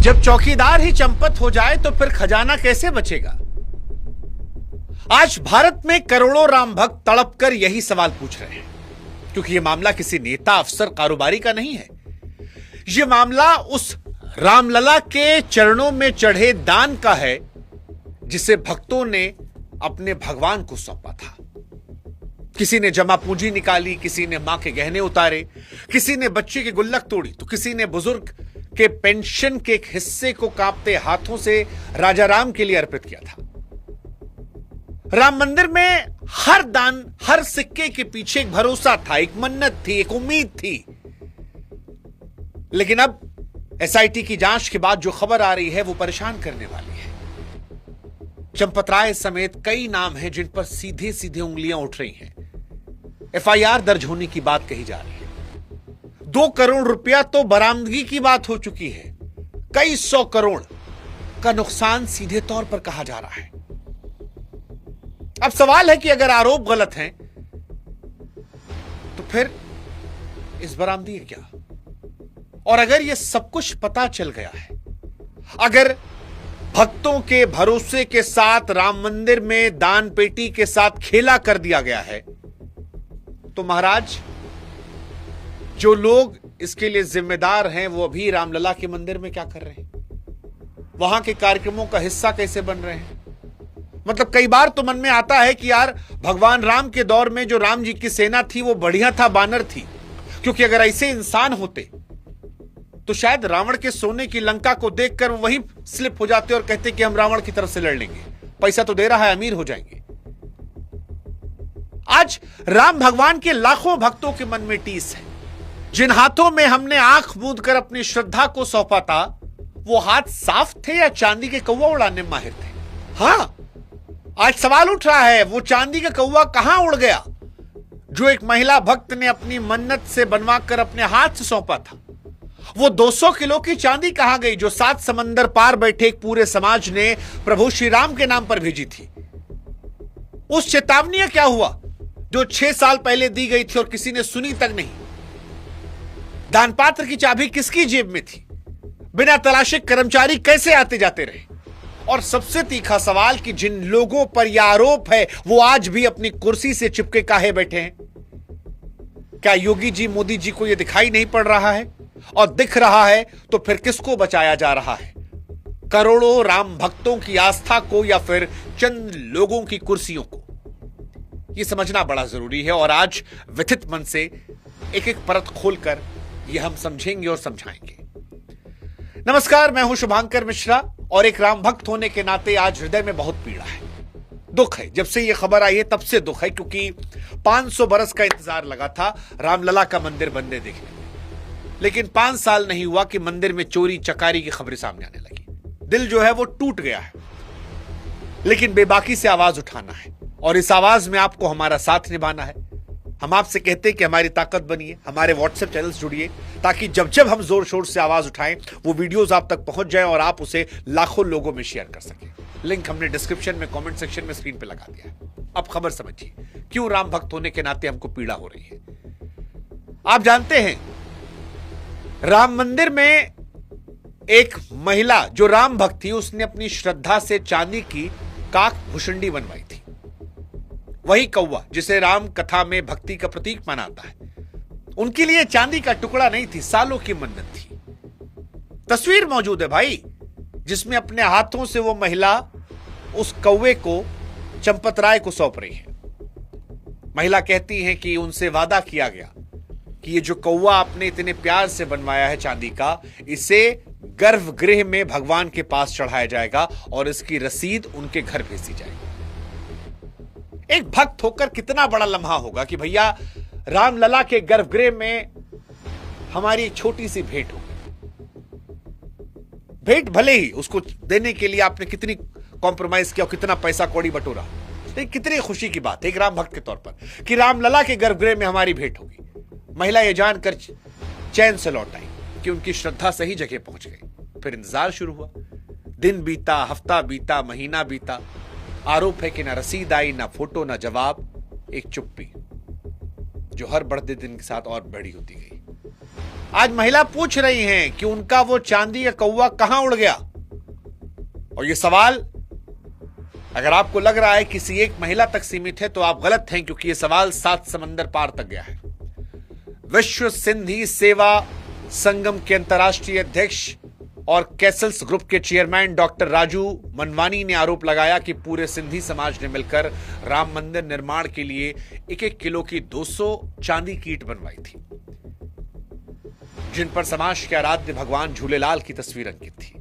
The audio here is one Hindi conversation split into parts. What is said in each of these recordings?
जब चौकीदार ही चंपत हो जाए तो फिर खजाना कैसे बचेगा? आज भारत में करोड़ों राम भक्त तड़प कर यही सवाल पूछ रहे हैं, क्योंकि यह मामला किसी नेता, अफसर, कारोबारी का नहीं है। यह मामला उस रामलला के चरणों में चढ़े दान का है जिसे भक्तों ने अपने भगवान को सौंपा था। किसी ने जमा पूंजी निकाली, किसी ने मां के गहने उतारे, किसी ने बच्चे की गुल्लक तोड़ी, तो किसी ने बुजुर्ग के पेंशन के एक हिस्से को कांपते हाथों से राजा राम के लिए अर्पित किया था। राम मंदिर में हर दान, हर सिक्के के पीछे एक भरोसा था, एक मन्नत थी, एक उम्मीद थी। लेकिन अब एसआईटी की जांच के बाद जो खबर आ रही है वो परेशान करने वाली है। चंपत राय समेत कई नाम हैं जिन पर सीधे सीधे उंगलियां उठ रही हैं। एफआईआर दर्ज होने की बात कही जा रही है। 2 करोड़ रुपया तो बरामदगी की बात हो चुकी है। कई 100 करोड़ का नुकसान सीधे तौर पर कहा जा रहा है। अब सवाल है कि अगर आरोप गलत हैं तो फिर इस बरामदगी क्या? और अगर यह सब कुछ पता चल गया है, अगर भक्तों के भरोसे के साथ राम मंदिर में दान पेटी के साथ खेला कर दिया गया है, तो महाराज, जो लोग इसके लिए जिम्मेदार हैं वो अभी रामलला के मंदिर में क्या कर रहे हैं? वहां के कार्यक्रमों का हिस्सा कैसे बन रहे हैं? मतलब कई बार तो मन में आता है कि यार, भगवान राम के दौर में जो राम जी की सेना थी वो बढ़िया था, बानर थी। क्योंकि अगर ऐसे इंसान होते तो शायद रावण के सोने की लंका को देखकर वो वहीं स्लिप हो जाते और कहते कि हम रावण की तरफ से लड़ लेंगे, पैसा तो दे रहा है, अमीर हो जाएंगे। आज राम भगवान के लाखों भक्तों के मन में टीस है। जिन हाथों में हमने आंख मूंद कर अपनी श्रद्धा को सौंपा था, वो हाथ साफ थे या चांदी के कौवा उड़ाने में माहिर थे? हां, आज सवाल उठ रहा है, वो चांदी का कौवा कहां उड़ गया जो एक महिला भक्त ने अपनी मन्नत से बनवाकर अपने हाथ से सौंपा था? वो 200 किलो की चांदी कहां गई जो 7 समंदर पार बैठे एक पूरे समाज ने प्रभु श्री राम के नाम पर भेजी थी? उस चेतावनी का क्या हुआ जो 6 साल पहले दी गई थी और किसी ने सुनी तक नहीं? दान पात्र की चाबी किसकी जेब में थी? बिना तलाशे कर्मचारी कैसे आते जाते रहे? और सबसे तीखा सवाल कि जिन लोगों पर यह आरोप है वो आज भी अपनी कुर्सी से चिपके काहे बैठे हैं? क्या योगी जी, मोदी जी को यह दिखाई नहीं पड़ रहा है? और दिख रहा है तो फिर किसको बचाया जा रहा है? करोड़ों राम भक्तों की आस्था को या फिर चंद लोगों की कुर्सियों को? यह समझना बड़ा जरूरी है और आज व्यथित मन से एक एक परत खोलकर यह हम समझेंगे और समझाएंगे। नमस्कार, मैं हूं शुभांकर मिश्रा और एक राम भक्त होने के नाते आज हृदय में बहुत पीड़ा है, दुख है। जब से यह खबर आई है तब से दुख है, क्योंकि 500 बरस का इंतजार लगा था रामलला का मंदिर बनने देखने में, लेकिन 5 साल नहीं हुआ कि मंदिर में चोरी चकारी की खबरें सामने आने लगी। दिल जो है वो टूट गया है, लेकिन बेबाकी से आवाज उठाना है और इस आवाज में आपको हमारा साथ निभाना है। हम आपसे कहते हैं कि हमारी ताकत बनिए, हमारे व्हाट्सएप चैनल्स जुड़िए, ताकि जब जब हम जोर शोर से आवाज उठाएं वो वीडियोस आप तक पहुंच जाएं और आप उसे लाखों लोगों में शेयर कर सकें। लिंक हमने डिस्क्रिप्शन में, कमेंट सेक्शन में, स्क्रीन पे लगा दिया है। अब खबर समझिए क्यों राम भक्त होने के नाते हमको पीड़ा हो रही है। आप जानते हैं, राम मंदिर में एक महिला जो राम भक्त थी, उसने अपनी श्रद्धा से चांदी की काक भुषंडी बनवाई थी। वही कौवा जिसे राम कथा में भक्ति का प्रतीक माना जाता है, उनके लिए चांदी का टुकड़ा नहीं थी, सालों की मन्नत थी। तस्वीर मौजूद है भाई, जिसमें अपने हाथों से वो महिला उस कौवे को चंपत राय को सौंप रही है। महिला कहती है कि उनसे वादा किया गया कि ये जो कौवा आपने इतने प्यार से बनवाया है चांदी का, इसे गर्भगृह में भगवान के पास चढ़ाया जाएगा और इसकी रसीद उनके घर भेजी जाएगी। एक भक्त होकर कितना बड़ा लम्हा होगा कि भैया रामलला के गर्भगृह में हमारी एक छोटी सी भेंट हो। भेंट भले ही उसको देने के लिए आपने कितनी कॉम्प्रोमाइज किया, कितना पैसा कौड़ी बटोरा, लेकिन कितनी खुशी की बात है एक राम भक्त के तौर पर कि रामलला के गर्भगृह में हमारी भेंट होगी। महिला यह जानकर चैन से लौट आई कि उनकी श्रद्धा सही जगह पहुंच गई। फिर इंतजार शुरू हुआ। दिन बीता, हफ्ता बीता, महीना बीता। आरोप है कि ना रसीद आई, ना फोटो, ना जवाब, एक चुप्पी जो हर बढ़ते दिन के साथ और बड़ी होती गई। आज महिला पूछ रही हैं कि उनका वो चांदी का कौवा कहां उड़ गया। और ये सवाल अगर आपको लग रहा है किसी एक महिला तक सीमित है तो आप गलत हैं, क्योंकि ये सवाल 7 समंदर पार तक गया है। विश्व सिंधी सेवा संगम के अंतर्राष्ट्रीय अध्यक्ष और कैसल्स ग्रुप के चेयरमैन डॉक्टर राजू मनवानी ने आरोप लगाया कि पूरे सिंधी समाज ने मिलकर राम मंदिर निर्माण के लिए 1-1 किलो की 200 चांदी की ईंट बनवाई थी, जिन पर समाज के आराध्य भगवान झूलेलाल की तस्वीर अंकित थी।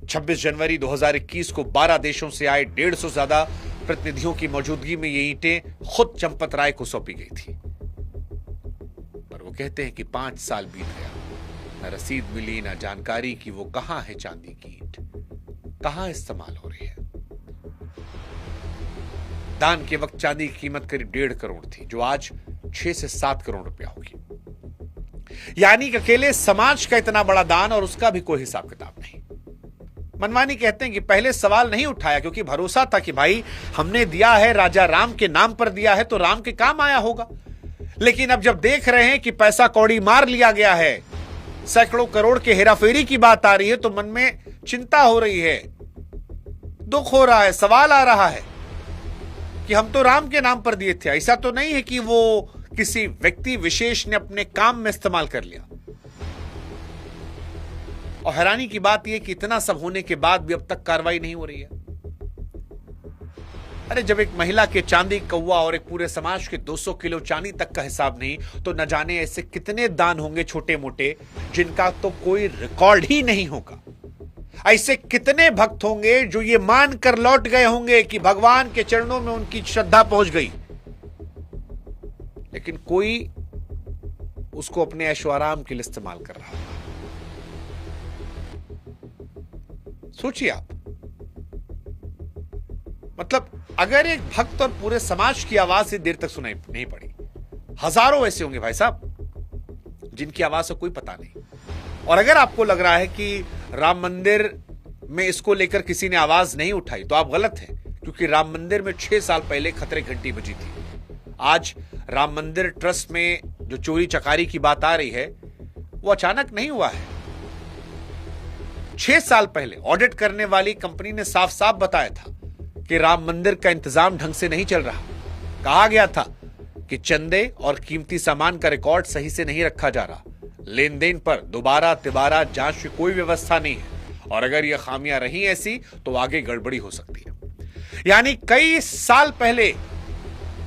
26 जनवरी 2021 को 12 देशों से आए 150 से ज्यादा प्रतिनिधियों की मौजूदगी में ये ईंटें खुद चंपत राय को सौंपी गई थी। पर वो कहते हैं कि 5 साल बीत गया, न रसीद मिली, न जानकारी कि वो कहां है चांदी की ईंट, कहां इस्तेमाल हो रही है। दान के वक्त चांदी की कीमत करीब 1.5 करोड़ थी, जो आज 6 से 7 करोड़ रुपया होगी। यानी कि अकेले समाज का इतना बड़ा दान और उसका भी कोई हिसाब किताब नहीं। मनवानी कहते हैं कि पहले सवाल नहीं उठाया, क्योंकि भरोसा था कि भाई हमने दिया है, राजा राम के नाम पर दिया है तो राम के काम आया होगा। लेकिन अब जब देख रहे हैं कि पैसा कौड़ी मार लिया गया है, सैकड़ों करोड़ के हेराफेरी की बात आ रही है, तो मन में चिंता हो रही है, दुख हो रहा है, सवाल आ रहा है कि हम तो राम के नाम पर दिए थे। ऐसा तो नहीं है कि वो किसी व्यक्ति विशेष ने अपने काम में इस्तेमाल कर लिया। और हैरानी की बात यह कि इतना सब होने के बाद भी अब तक कार्रवाई नहीं हो रही है। अरे जब एक महिला के चांदी कौवा और एक पूरे समाज के 200 किलो चांदी तक का हिसाब नहीं, तो न जाने ऐसे कितने दान होंगे छोटे मोटे जिनका तो कोई रिकॉर्ड ही नहीं होगा। ऐसे कितने भक्त होंगे जो ये मानकर लौट गए होंगे कि भगवान के चरणों में उनकी श्रद्धा पहुंच गई, लेकिन कोई उसको अपने ऐशो आराम के लिए इस्तेमाल कर रहा है। सोचिए आप, मतलब अगर एक भक्त और पूरे समाज की आवाज से देर तक सुनाई नहीं पड़ी, हजारों ऐसे होंगे भाई साहब जिनकी आवाज से कोई पता नहीं। और अगर आपको लग रहा है कि राम मंदिर में इसको लेकर किसी ने आवाज नहीं उठाई, तो आप गलत हैं, क्योंकि राम मंदिर में 6 साल पहले खतरे घंटी बजी थी। आज राम मंदिर ट्रस्ट में जो चोरी चकारी की बात आ रही है, वो अचानक नहीं हुआ है। 6 साल पहले ऑडिट करने वाली कंपनी ने साफ साफ बताया था कि राम मंदिर का इंतजाम ढंग से नहीं चल रहा। कहा गया था कि चंदे और कीमती सामान का रिकॉर्ड सही से नहीं रखा जा रहा, लेन देन पर दोबारा तिबारा जांच की कोई व्यवस्था नहीं है, और अगर यह खामियां रही ऐसी तो आगे गड़बड़ी हो सकती है। यानी कई साल पहले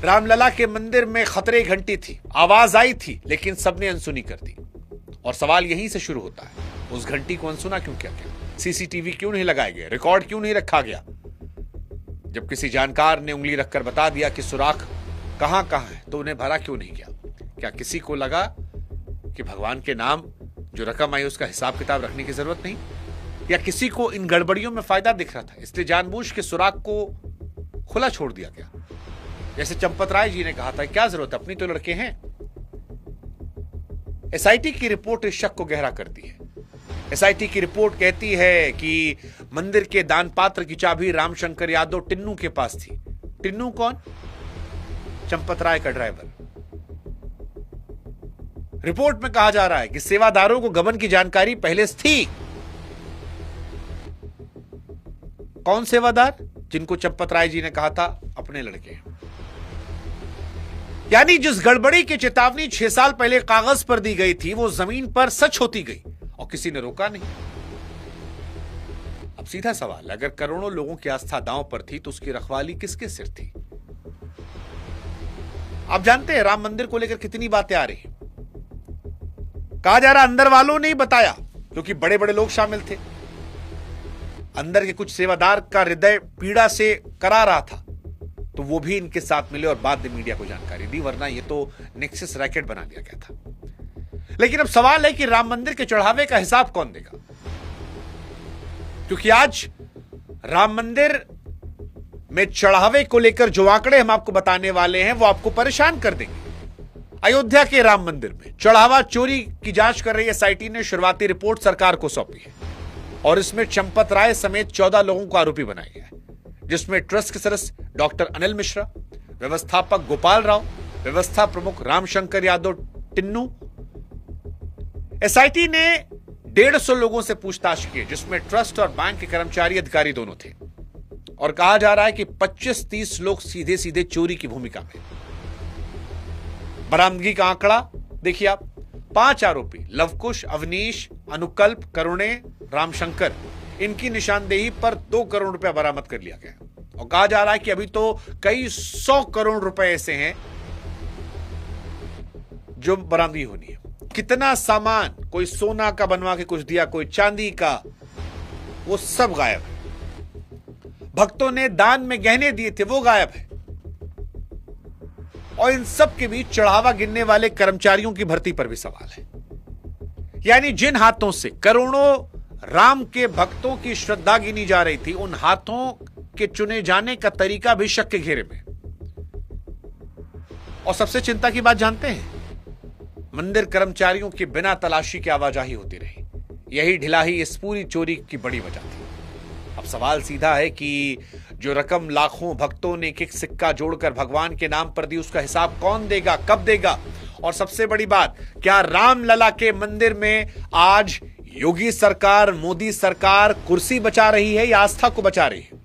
रामलला के मंदिर में खतरे घंटी थी, आवाज आई थी, लेकिन सबने अनसुनी कर दी। और सवाल यहीं से शुरू होता है, उस घंटी को अनसुना क्यों किया गया? सीसीटीवी क्यों नहीं लगाए गए? रिकॉर्ड क्यों नहीं रखा गया? जब किसी जानकार ने उंगली रखकर बता दिया कि सुराख कहां कहां है, तो उन्हें भरा क्यों नहीं किया? क्या किसी को लगा कि भगवान के नाम जो रकम आई उसका हिसाब किताब रखने की जरूरत नहीं? या किसी को इन गड़बड़ियों में फायदा दिख रहा था, इसलिए जानबूझ के सुराख को खुला छोड़ दिया गया? जैसे चंपत राय जी ने कहा था, क्या जरूरत, अपनी तो लड़के हैं। एसआईटी की रिपोर्ट इस शक को गहरा करती है। एसआईटी की रिपोर्ट कहती है कि मंदिर के दान पात्र की चाबी रामशंकर यादव टिन्नू के पास थी। टिन्नू कौन? चंपत राय का ड्राइवर। रिपोर्ट में कहा जा रहा है कि सेवादारों को गबन की जानकारी पहले से थी। कौन सेवादार? जिनको चंपत राय जी ने कहा था अपने लड़के। यानी जिस गड़बड़ी की चेतावनी 6 साल पहले कागज पर दी गई थी, वो जमीन पर सच होती गई और किसी ने रोका नहीं। अब सीधा सवाल, अगर करोड़ों लोगों की आस्था दांव पर थी तो उसकी रखवाली किसके सिर थी? आप जानते हैं राम मंदिर को लेकर कितनी बातें आ रही। कहा जा रहा अंदर वालों ने ही बताया, क्योंकि बड़े बड़े लोग शामिल थे। अंदर के कुछ सेवादार का हृदय पीड़ा से करा रहा था, तो वो भी इनके साथ मिले और बाद में मीडिया को जानकारी दी, वरना ये तो नेक्सस रैकेट बना दिया गया था। लेकिन अब सवाल है कि राम मंदिर के चढ़ावे का हिसाब कौन देगा? क्योंकि आज राम मंदिर में चढ़ावे को लेकर जो आंकड़े हम आपको बताने वाले हैं, वो आपको परेशान कर देंगे। अयोध्या के राम मंदिर में चढ़ावा चोरी की जांच कर रही एसआईटी ने शुरुआती रिपोर्ट सरकार को सौंपी है, और इसमें चंपत राय समेत 14 लोगों को आरोपी बनाया गया है, जिसमें ट्रस्ट के सदस्य डॉक्टर अनिल मिश्रा, व्यवस्थापक गोपाल राव, व्यवस्था प्रमुख रामशंकर यादव टिन्नू, एसआईटी ने 150 लोगों से पूछताछ की, जिसमें ट्रस्ट और बैंक के कर्मचारी अधिकारी दोनों थे, और कहा जा रहा है कि 25-30 लोग सीधे सीधे चोरी की भूमिका में। बरामदगी का आंकड़ा देखिए आप, 5 आरोपी लवकुश, अवनीश, अनुकल्प, करुणे, रामशंकर, इनकी निशानदेही पर 2 करोड़ रुपया बरामद कर लिया गया, और कहा जा रहा है कि अभी तो कई 100 करोड़ रुपए ऐसे हैं जो बरामदगी होनी है। कितना सामान, कोई सोना का बनवा के कुछ दिया, कोई चांदी का, वो सब गायब है। भक्तों ने दान में गहने दिए थे, वो गायब है। और इन सब के बीच चढ़ावा गिनने वाले कर्मचारियों की भर्ती पर भी सवाल है। यानी जिन हाथों से करोड़ों राम के भक्तों की श्रद्धा गिनी जा रही थी, उन हाथों के चुने जाने का तरीका भी शक के घेरे में। और सबसे चिंता की बात जानते हैं, मंदिर कर्मचारियों की बिना तलाशी के आवाजाही होती रही। यही ढिलाई इस पूरी चोरी की बड़ी वजह थी। अब सवाल सीधा है कि जो रकम लाखों भक्तों ने एक सिक्का जोड़कर भगवान के नाम पर दी, उसका हिसाब कौन देगा, कब देगा? और सबसे बड़ी बात, क्या रामलला के मंदिर में आज योगी सरकार, मोदी सरकार कुर्सी बचा रही है या आस्था को बचा रही है?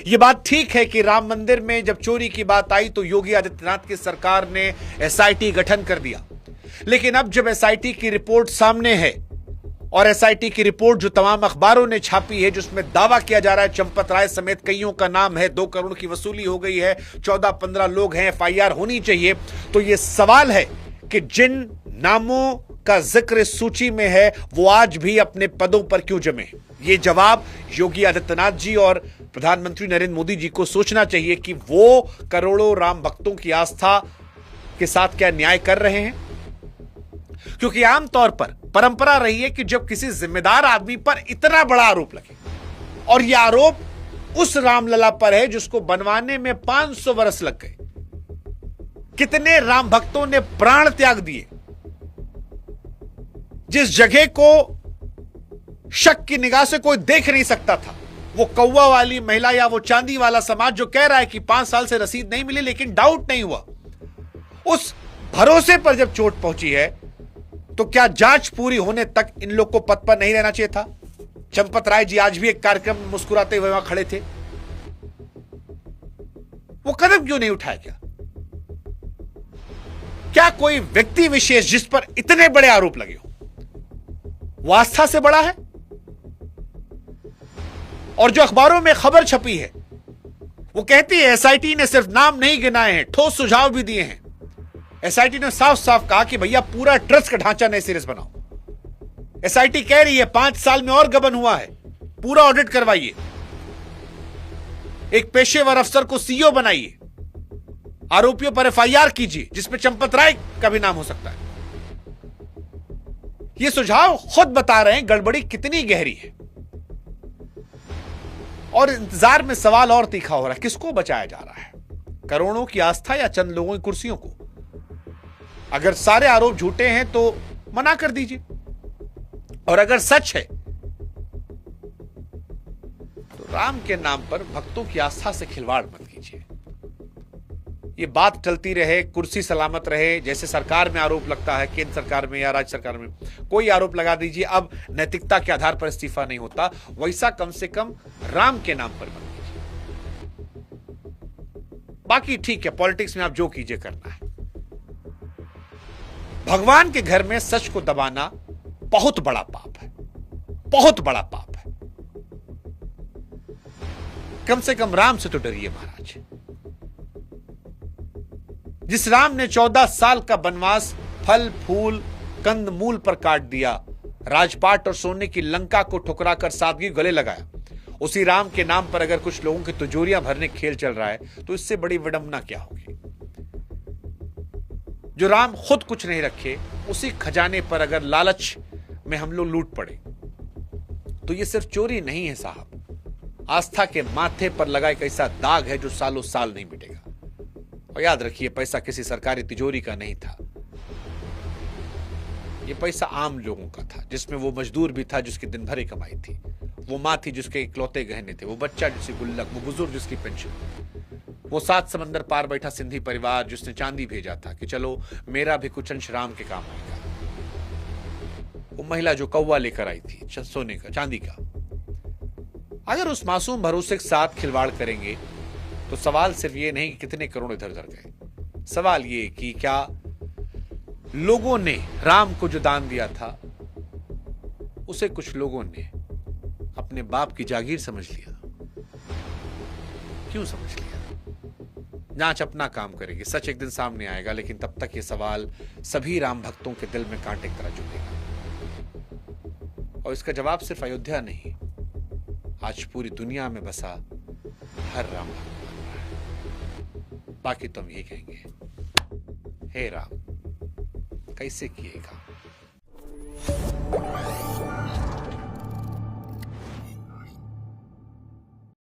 यह बात ठीक है कि राम मंदिर में जब चोरी की बात आई तो योगी आदित्यनाथ की सरकार ने एसआईटी गठन कर दिया, लेकिन अब जब एसआईटी की रिपोर्ट सामने है, और एसआईटी की रिपोर्ट जो तमाम अखबारों ने छापी है, जिसमें दावा किया जा रहा है चंपत राय समेत कईयों का नाम है, 2 करोड़ की वसूली हो गई है, 14-15 लोग हैं, एफआईआर होनी चाहिए, तो यह सवाल है कि जिन नामों का जिक्र इस सूची में है वो आज भी अपने पदों पर क्यों जमे? ये जवाब योगी आदित्यनाथ जी और प्रधानमंत्री नरेंद्र मोदी जी को सोचना चाहिए कि वो करोड़ों राम भक्तों की आस्था के साथ क्या न्याय कर रहे हैं। क्योंकि आमतौर पर परंपरा रही है कि जब किसी जिम्मेदार आदमी पर इतना बड़ा आरोप लगे, और यह आरोप उस रामलला पर है जिसको बनवाने में 500 वर्ष लग गए, कितने राम भक्तों ने प्राण त्याग दिए, जिस जगह को शक की निगाह से कोई देख नहीं सकता था, वो कौवा वाली महिला या वो चांदी वाला समाज जो कह रहा है कि 5 साल से रसीद नहीं मिली लेकिन डाउट नहीं हुआ, उस भरोसे पर जब चोट पहुंची है तो क्या जांच पूरी होने तक इन लोग को पद पर नहीं रहना चाहिए था? चंपत राय जी आज भी एक कार्यक्रम में मुस्कुराते हुए वहां खड़े थे, वो कदम क्यों नहीं उठाया गया? क्या कोई व्यक्ति विशेष जिस पर इतने बड़े आरोप लगे हो, वो आस्था से बड़ा है? और जो अखबारों में खबर छपी है वो कहती है एसआईटी ने सिर्फ नाम नहीं गिनाए हैं, ठोस सुझाव भी दिए हैं। एसआईटी ने साफ साफ कहा कि भैया पूरा ट्रस्ट का ढांचा नए सिरे से बनाओ। एसआईटी कह रही है 5 साल में और गबन हुआ है, पूरा ऑडिट करवाइए, एक पेशेवर अफसर को सीईओ बनाइए, आरोपियों पर एफआईआर कीजिए जिसमें चंपत राय का भी नाम हो सकता है। ये सुझाव खुद बता रहे हैं गड़बड़ी कितनी गहरी है। और इंतजार में सवाल और तीखा हो रहा है, किसको बचाया जा रहा है? करोड़ों की आस्था या चंद लोगों की कुर्सियों को? अगर सारे आरोप झूठे हैं तो मना कर दीजिए, और अगर सच है तो राम के नाम पर भक्तों की आस्था से खिलवाड़ मत कीजिए। ये बात चलती रहे, कुर्सी सलामत रहे। जैसे सरकार में आरोप लगता है, केंद्र सरकार में या राज्य सरकार में कोई आरोप लगा दीजिए, अब नैतिकता के आधार पर इस्तीफा नहीं होता, वैसा कम से कम राम के नाम पर मत कीजिए। बाकी ठीक है, पॉलिटिक्स में आप जो कीजिए करना है। भगवान के घर में सच को दबाना बहुत बड़ा पाप है, बहुत बड़ा पाप है। कम से कम राम से तो डरिए महाराज। जिस राम ने 14 साल का वनवास फल फूल कंद मूल पर काट दिया, राजपाट और सोने की लंका को ठुकराकर सादगी गले लगाया, उसी राम के नाम पर अगर कुछ लोगों की तिजोरियां भरने खेल चल रहा है तो इससे बड़ी विडंबना क्या होगी? जो राम खुद कुछ नहीं रखे, उसी खजाने पर अगर लालच में हम लोग लूट पड़े तो ये सिर्फ चोरी नहीं है साहब, आस्था के माथे पर लगा एक ऐसा दाग है जो सालों साल नहीं मिटेगा। और याद रखिए, पैसा किसी सरकारी तिजोरी का नहीं था, ये पैसा आम लोगों का था, जिसमें वो मजदूर भी था जिसकी दिन भर की कमाई थी, वो मां थी जिसके इकलौते गहने थे, वो बच्चा जिसकी गुल्लक, वो बुजुर्ग जिसकी पेंशन, वो 7 समंदर पार बैठा सिंधी परिवार जिसने चांदी भेजा था कि चलो मेरा भी कुछ अंश राम के काम आएगा। वो महिला जो कौवा लेकर आई थी सोने का, चांदी का, अगर उस मासूम भरोसे के साथ खिलवाड़ करेंगे तो सवाल सिर्फ ये नहीं कि कितने करोड़ इधर उधर गए, सवाल ये कि क्या लोगों ने राम को जो दान दिया था उसे कुछ लोगों ने अपने बाप की जागीर समझ लिया। क्यों समझ लिया? जांच अपना काम करेगी, सच एक दिन सामने आएगा, लेकिन तब तक ये सवाल सभी राम भक्तों के दिल में कांटे की तरह चुभेगा। और इसका जवाब सिर्फ अयोध्या नहीं, आज पूरी दुनिया में बसा हर राम भक्त मान रहा है। बाकी तो हम ये कहेंगे, हे राम कैसे किएगा।